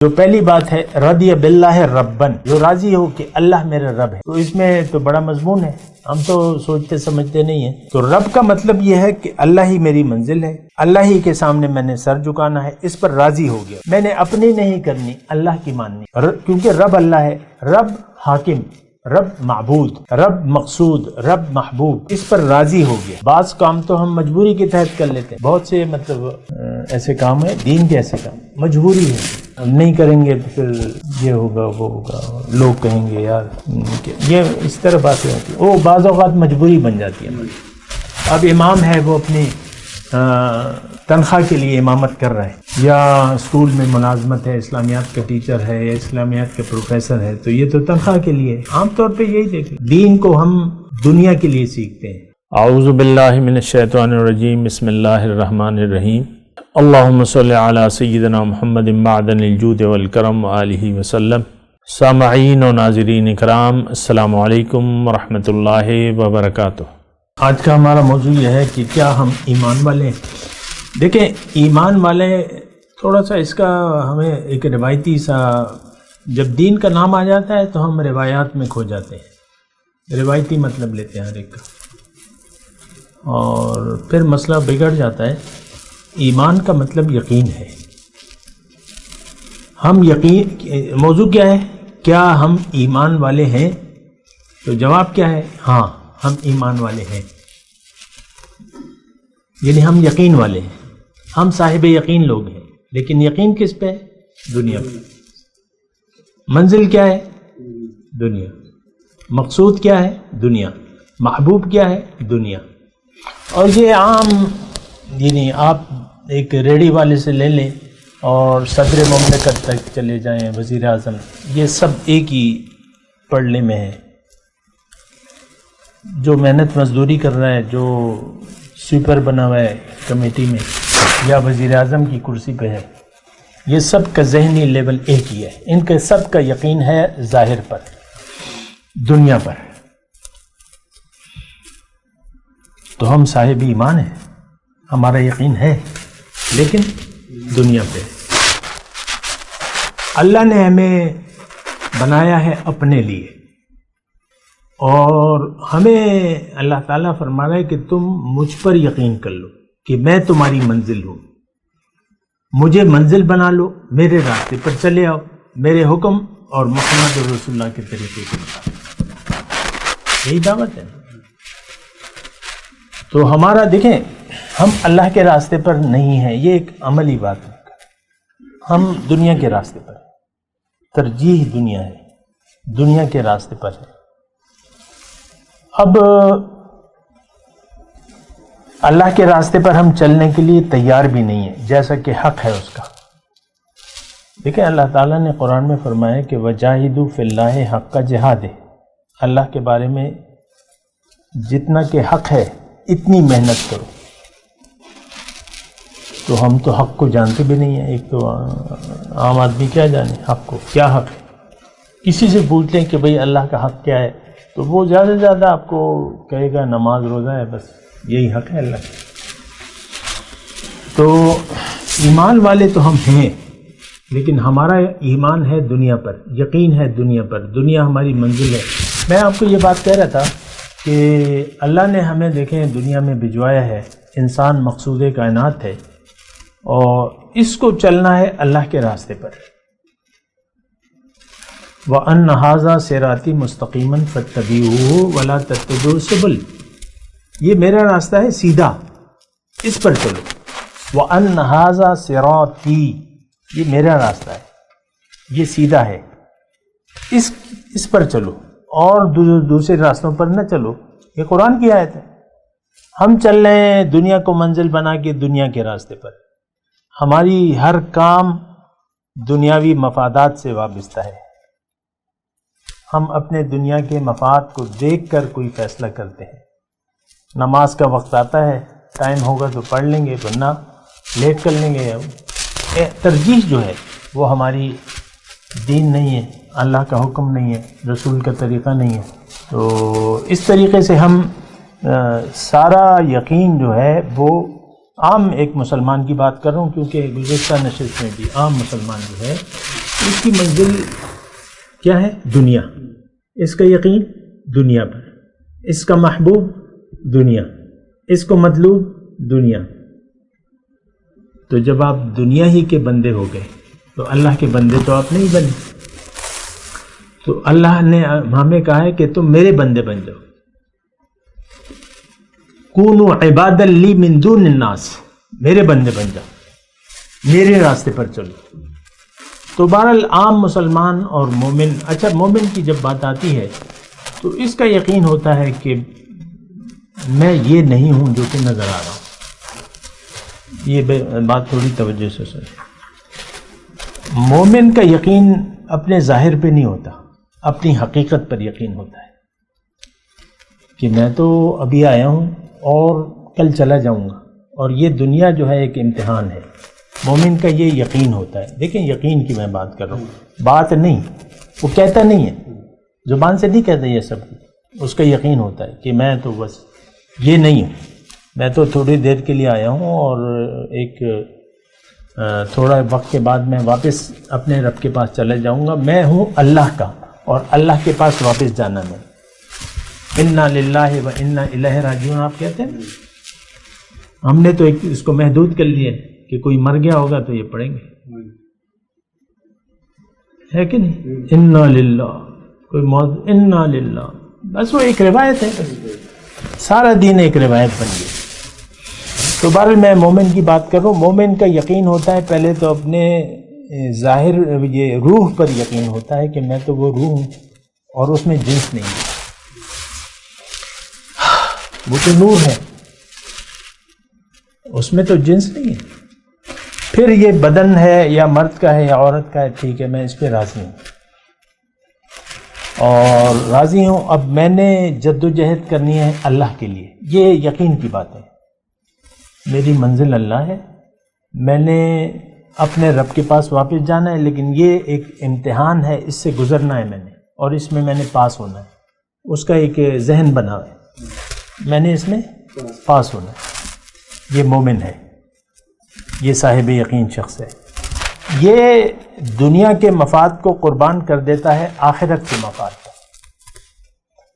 جو پہلی بات ہے رضی باللہ ربن، جو راضی ہو کہ اللہ میرا رب ہے، تو اس میں تو بڑا مضمون ہے، ہم تو سوچتے سمجھتے نہیں ہیں۔ تو رب کا مطلب یہ ہے کہ اللہ ہی میری منزل ہے، اللہ ہی کے سامنے میں نے سر جھکانا ہے، اس پر راضی ہو گیا، میں نے اپنی نہیں کرنی، اللہ کی ماننی، کیونکہ رب اللہ ہے، رب حاکم، رب معبود، رب مقصود، رب محبوب، اس پر راضی ہو گیا۔ بعض کام تو ہم مجبوری کے تحت کر لیتے ہیں، بہت سے ایسے کام ہیں دین کے، ایسے کام مجبوری ہے، ہم نہیں کریں گے تو پھر یہ ہوگا وہ ہوگا، لوگ کہیں گے یار یہ اس طرح باتیں ہوتی ہیں، وہ بعض اوقات مجبوری بن جاتی ہے۔ اب امام ہے وہ اپنی تنخواہ کے لیے امامت کر رہا ہے، یا اسکول میں ملازمت ہے، اسلامیات کا ٹیچر ہے یا اسلامیات کا پروفیسر ہے، تو یہ تو تنخواہ کے لیے ہے۔ عام طور پہ یہی دیکھیں، دین کو ہم دنیا کے لیے سیکھتے ہیں۔ اعوذ باللہ من الشیطان الرجیم، بسم اللہ الرحمن الرحیم، اللہم صلی علی سیدنا محمد معدن الجود والکرم آلہ وسلم۔ سامعین و ناظرین اکرام، السلام علیکم ورحمۃ اللہ وبرکاتہ۔ آج کا ہمارا موضوع یہ ہے کہ کیا ہم ایمان والے ہیں؟ دیکھیں، ایمان والے تھوڑا سا اس کا ہمیں ایک روایتی سا، جب دین کا نام آ جاتا ہے تو ہم روایات میں کھو جاتے ہیں، روایتی مطلب لیتے ہیں ہر ایک کا، اور پھر مسئلہ بگڑ جاتا ہے۔ ایمان کا مطلب یقین ہے۔ ہم یقین، موضوع کیا ہے؟ کیا ہم ایمان والے ہیں؟ تو جواب کیا ہے؟ ہاں، ہم ایمان والے ہیں، یعنی ہم یقین والے ہیں، ہم صاحب یقین لوگ ہیں۔ لیکن یقین کس پہ ہے؟ دنیا پہ۔ منزل کیا ہے؟ دنیا۔ مقصود کیا ہے؟ دنیا۔ محبوب کیا ہے؟ دنیا۔ اور یہ عام، یعنی آپ ایک ریڑھی والے سے لے لیں اور صدر مملکت تک چلے جائیں، وزیر اعظم، یہ سب ایک ہی پڑھنے میں ہے۔ جو محنت مزدوری کر رہا ہے، جو سویپر بنا ہوا ہے کمیٹی میں یا وزیر اعظم کی کرسی پہ ہے، یہ سب کا ذہنی لیول ایک ہی ہے، ان کے سب کا یقین ہے ظاہر پر، دنیا پر۔ تو ہم صاحب ایمان ہیں، ہمارا یقین ہے، لیکن دنیا پہ۔ اللہ نے ہمیں بنایا ہے اپنے لیے، اور ہمیں اللہ تعالیٰ فرما رہا ہے کہ تم مجھ پر یقین کر لو کہ میں تمہاری منزل ہوں، مجھے منزل بنا لو، میرے راستے پر چلے آؤ، میرے حکم اور محمد رسول اللہ کے طریقے کے مطابق۔ یہی دعوت ہے۔ تو ہمارا دیکھیں، ہم اللہ کے راستے پر نہیں ہیں، یہ ایک عملی بات ہے، ہم دنیا کے راستے پر، ترجیح دنیا ہے، دنیا کے راستے پر ہے۔ اب اللہ کے راستے پر ہم چلنے کے لیے تیار بھی نہیں ہیں، جیسا کہ حق ہے اس کا۔ دیکھیں، اللہ تعالیٰ نے قرآن میں فرمایا کہ وجاہدوا فی اللہ حق کا جہاد ہے، اللہ کے بارے میں جتنا کہ حق ہے اتنی محنت کرو۔ تو ہم تو حق کو جانتے بھی نہیں ہیں، ایک تو عام آدمی کیا جانے حق کو، کیا حق ہے۔ کسی سے پوچھ لیں کہ بھئی اللہ کا حق کیا ہے، تو وہ زیادہ سے زیادہ آپ کو کہے گا نماز روزہ ہے، بس یہی حق ہے اللہ کا۔ تو ایمان والے تو ہم ہیں، لیکن ہمارا ایمان ہے دنیا پر، یقین ہے دنیا پر، دنیا ہماری منزل ہے۔ میں آپ کو یہ بات کہہ رہا تھا کہ اللہ نے ہمیں دیکھیں دنیا میں بھجوایا ہے، انسان مقصود کائنات ہے، اور اس کو چلنا ہے اللہ کے راستے پر۔ وَأَنَّ هَذَا صِرَاطِي مُسْتَقِيمًا فَاتَّبِعُوهُ وَلَا تَتَّبِعُوا السُّبُلَ، یہ میرا راستہ ہے سیدھا، اس پر چلو۔ وَأَنَّ هَذَا صِرَاطِي، یہ میرا راستہ ہے، یہ سیدھا ہے، اس پر چلو، اور دوسرے راستوں پر نہ چلو۔ یہ قرآن کی آیت ہے۔ ہم چل رہے ہیں دنیا کو منزل بنا کے دنیا کے راستے پر، ہماری ہر کام دنیاوی مفادات سے وابستہ ہے، ہم اپنے دنیا کے مفاد کو دیکھ کر کوئی فیصلہ کرتے ہیں۔ نماز کا وقت آتا ہے، ٹائم ہوگا تو پڑھ لیں گے، ورنہ لیٹ کر لیں گے۔ ترجیح جو ہے وہ ہماری دین نہیں ہے، اللہ کا حکم نہیں ہے، رسول کا طریقہ نہیں ہے۔ تو اس طریقے سے ہم سارا یقین جو ہے وہ عام ایک مسلمان کی بات کر رہا ہوں، کیونکہ گزشتہ نشست میں بھی عام مسلمان جو ہے اس کی منزل کیا ہے؟ دنیا. اس کا یقین دنیا پر، اس کا محبوب دنیا، اس کو مطلوب دنیا. تو جب آپ دنیا ہی کے بندے ہو گئے تو اللہ کے بندے تو آپ نہیں بنے. تو اللہ نے ہمیں کہا ہے کہ تم میرے بندے بن جاؤ. کونوا عبادا لی من دون الناس، میرے بندے بن جاؤ، میرے راستے پر چلو. تو بہرحال عام مسلمان اور مومن، اچھا مومن کی جب بات آتی ہے تو اس کا یقین ہوتا ہے کہ میں یہ نہیں ہوں جو کہ نظر آ رہا ہوں. یہ بات تھوڑی توجہ سے سنیں. مومن کا یقین اپنے ظاہر پہ نہیں ہوتا، اپنی حقیقت پر یقین ہوتا ہے کہ میں تو ابھی آیا ہوں اور کل چلا جاؤں گا، اور یہ دنیا جو ہے ایک امتحان ہے. مومن کا یہ یقین ہوتا ہے. دیکھیں یقین کی میں بات کر رہا ہوں، بات نہیں، وہ کہتا نہیں ہے، زبان سے نہیں کہتا یہ سب. اس کا یقین ہوتا ہے کہ میں تو بس یہ نہیں ہوں، میں تو تھوڑی دیر کے لیے آیا ہوں اور ایک تھوڑا وقت کے بعد میں واپس اپنے رب کے پاس چلے جاؤں گا. میں ہوں اللہ کا اور اللہ کے پاس واپس جانا میں. انا للہ و انا الیہ راجعون آپ کہتے ہیں. ہم نے تو ایک اس کو محدود کر لیا کہ کوئی مر گیا ہوگا تو یہ پڑھیں گے، ہے کہ نہیں؟ انا للہ، کوئی موت، انا للہ، بس وہ ایک روایت ہے، سارا دین ایک روایت بن گئی. تو بہرحال میں مومن کی بات کر رہا ہوں. مومن کا یقین ہوتا ہے پہلے تو اپنے ظاہر یہ روح پر یقین ہوتا ہے کہ میں تو وہ روح ہوں اور اس میں جنس نہیں ہے، وہ تو نور ہے، اس میں تو جنس نہیں ہے. پھر یہ بدن ہے یا مرد کا ہے یا عورت کا ہے، ٹھیک ہے میں اس پہ راضی ہوں اور راضی ہوں. اب میں نے جد و جہد کرنی ہے اللہ کے لیے، یہ یقین کی بات ہے. میری منزل اللہ ہے، میں نے اپنے رب کے پاس واپس جانا ہے، لیکن یہ ایک امتحان ہے، اس سے گزرنا ہے میں نے، اور اس میں نے پاس ہونا ہے. اس کا ایک ذہن بنا ہے، میں نے اس میں پاس ہونا ہے. یہ مومن ہے، یہ صاحب یقین شخص ہے. یہ دنیا کے مفاد کو قربان کر دیتا ہے آخرت کے مفاد کو.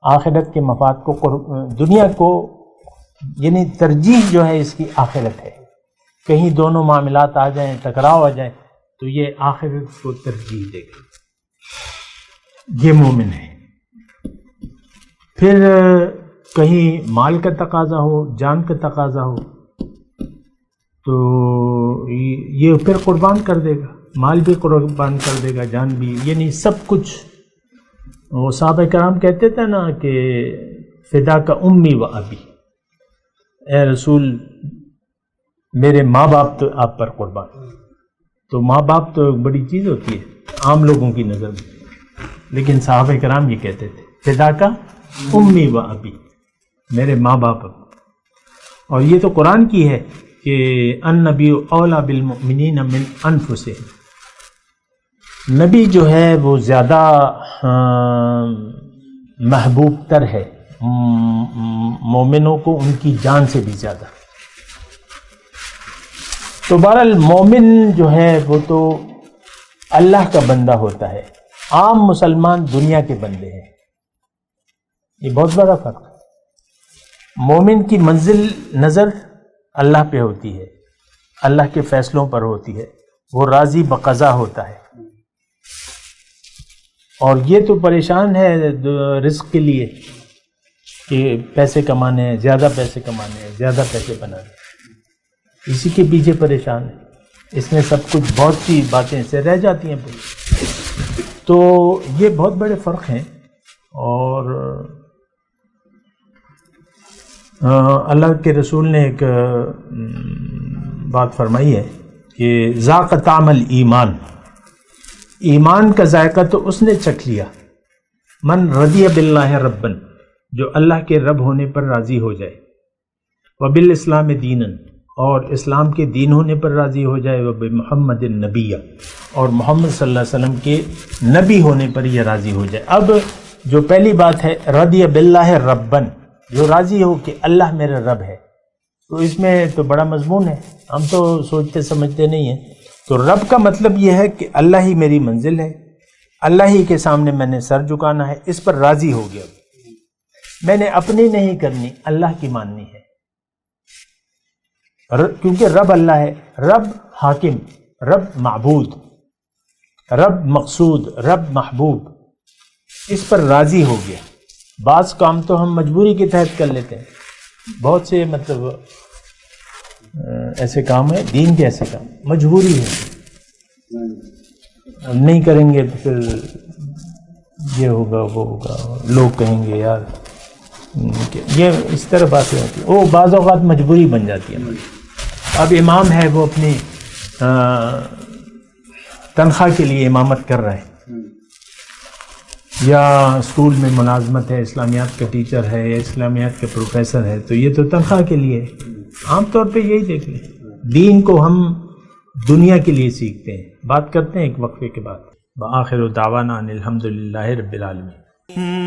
آخرت کے مفاد کو دنیا کو، یعنی ترجیح جو ہے اس کی آخرت ہے. کہیں دونوں معاملات آ جائیں، ٹکراؤ آ جائیں تو یہ آخرت کو ترجیح دے گا. یہ مومن ہے. پھر کہیں مال کا تقاضا ہو، جان کا تقاضا ہو تو یہ پھر قربان کر دے گا، مال بھی قربان کر دے گا، جان بھی، یعنی سب کچھ. وہ صحابہ کرام کہتے تھے نا کہ فدا کا امی و ابی، اے رسول میرے ماں باپ تو آپ پر قربان. تو ماں باپ تو بڑی چیز ہوتی ہے عام لوگوں کی نظر میں، لیکن صحابہ کرام یہ کہتے تھے فدا کا امی و ابی، میرے ماں باپ. اور یہ تو قرآن کی ہے کہ النبی اولیٰ بالمؤمنین من انفسہم. نبی جو ہے وہ زیادہ محبوب تر ہے مومنوں کو ان کی جان سے بھی زیادہ. تو بہرحال مومن جو ہے وہ تو اللہ کا بندہ ہوتا ہے. عام مسلمان دنیا کے بندے ہیں. یہ بہت بڑا فرق ہے. مومن کی منزل نظر اللہ پہ ہوتی ہے، اللہ کے فیصلوں پر ہوتی ہے، وہ راضی بقضا ہوتا ہے. اور یہ تو پریشان ہے رزق کے لیے کہ پیسے کمانے ہیں، زیادہ پیسے کمانے ہیں، زیادہ پیسے بنانے ہیں، اسی کے پیچھے پریشان ہے. اس میں سب کچھ بہت سی باتیں سے رہ جاتی ہیں. تو یہ بہت بڑے فرق ہیں. اور اللہ کے رسول نے ایک بات فرمائی ہے کہ ذاق طعم الایمان، ایمان کا ذائقہ تو اس نے چکھ لیا، من رضی باللہ ربًا، جو اللہ کے رب ہونے پر راضی ہو جائے، وبالاسلام دینًا، اور اسلام کے دین ہونے پر راضی ہو جائے، وبمحمد النبی، اور محمد صلی اللہ علیہ وسلم کے نبی ہونے پر یہ راضی ہو جائے. اب جو پہلی بات ہے رضی باللہ ربًا، جو راضی ہو کہ اللہ میرا رب ہے، تو اس میں تو بڑا مضمون ہے. ہم تو سوچتے سمجھتے نہیں ہیں. تو رب کا مطلب یہ ہے کہ اللہ ہی میری منزل ہے، اللہ ہی کے سامنے میں نے سر جھکانا ہے، اس پر راضی ہو گیا، میں نے اپنی نہیں کرنی، اللہ کی ماننی ہے، کیونکہ رب اللہ ہے، رب حاکم، رب معبود، رب مقصود، رب محبوب، اس پر راضی ہو گیا۔ بعض کام تو ہم مجبوری کے تحت کر لیتے ہیں، بہت سے مطلب ایسے کام ہیں، دین کے ایسے کام مجبوری ہے، نہیں کریں گے تو پھر یہ ہوگا وہ ہوگا، لوگ کہیں گے یار یہ اس طرح باتیں ہوتی ہیں، وہ بعض اوقات مجبوری بن جاتی ہے۔ اب امام ہے وہ اپنی تنخواہ کے لیے امامت کر رہا ہے، یا اسکول میں ملازمت ہے، اسلامیات کا ٹیچر ہے یا اسلامیات کا پروفیسر ہے، تو یہ تو تنخواہ کے لیے ہے۔ عام طور پہ یہی دیکھ لیں، دین کو ہم دنیا کے لیے سیکھتے ہیں۔ بات کرتے ہیں ایک وقفے کے بعد۔ وآخر دعوانا ان الحمدللہ رب العالمین۔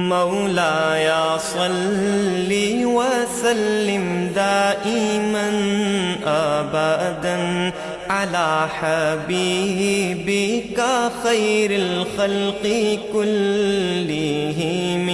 مولاي صل وسلم دائما ابدا على حبيبك خير الخلق كلهم